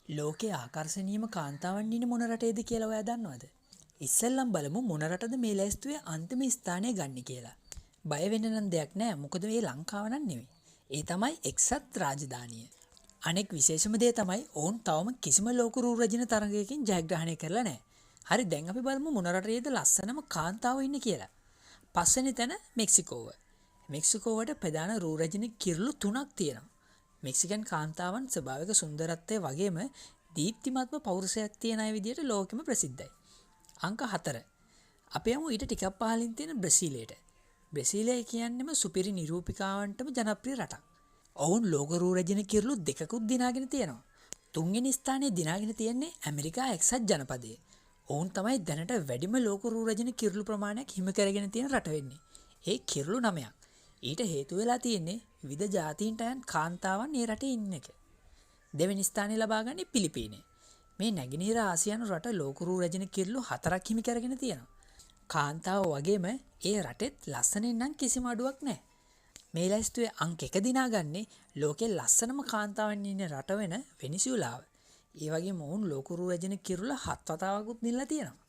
ලෝකයේ ආකර්ශනීයම කාන්තාවන් ඉන්නේ මොන රටේද කියලා ඔයා දන්නවද? ඉස්සෙල්ලම බලමු මොන රටද මේ ලැයිස්තුවේ අන්තිම ස්ථානය ගන්න කියලා. බය වෙන්න නම් දෙයක් නැහැ. මොකද මේ ලංකාව නම් නෙවෙයි. ඒ තමයි එක්සත් රාජධානිය. අනෙක් විශේෂම දේ තමයි ඔවුන් තවම කිසිම ලෝක රූ රැජින තරගයකින් ජයග්‍රහණය කරලා නැහැ. හරි දැන් අපි බලමු මොන රටේද ලස්සනම කාන්තාවෝ ඉන්නේ කියලා. පස්වෙනි තැන මෙක්සිකෝව. මෙක්සිකෝවට ප්‍රධාන රූ රැජින කිරුළු 3ක් තියෙනවා. මෙක්සිකන් කාන්තාවන් ස්වභාවික සුන්දරත්වය වගේම දීප්තිමත්ම පෞරුෂයක් තියෙන අය විදිහට ලෝකෙම ප්‍රසිද්ධයි. අංක 4. අපි යමු ඊට ටිකක් පහළින් තියෙන බ්‍රසීලයට. බ්‍රසීලය කියන්නේම සුපිරි නිරූපිකාවන්ටම ජනප්‍රිය රටක්. ඔවුන් ලෝක රූ රැජින කිරුළු 2කුත් දිනාගෙන තියෙනවා. තුන්වෙනි ස්ථානයේ දිනාගෙන තියෙන්නේ ඇමරිකා එක්සත් ජනපදයේ. ඔවුන් තමයි දැනට වැඩිම ලෝක රූ රැජින කිරුළු ප්‍රමාණයක් හිමි කරගෙන තියෙන රට වෙන්නේ. ඒ කිරුළු 9ක්. ඊට හේතු වෙලා තියෙන්නේ විවිධ ජාතීන්ට අයන් කාන්තාවන් මේ රටේ ඉන්න එක. දෙවෙනි ස්ථානය ලබා ගන්නේ පිලිපීනය. මේ නැගෙනහිර ආසියානු රට ලෝක රූ රැජින කිරුළු 4ක් හිමි කරගෙන තියෙනවා. කාන්තාවෝ වගේම ඒ රටෙත් ලස්සනෙන් නම් කිසිම අඩුවක් නැහැ. මේ ලැයිස්තුවේ අංක 1 දිනාගන්නේ ලෝකේ ලස්සනම කාන්තාවන් ඉන්න රට වෙන වෙනිසුලාව. ඒ වගේම ඔවුන් ලෝක රූ රැජින කිරුළ 7 වතාවකුත් නිල්ලා තියෙනවා.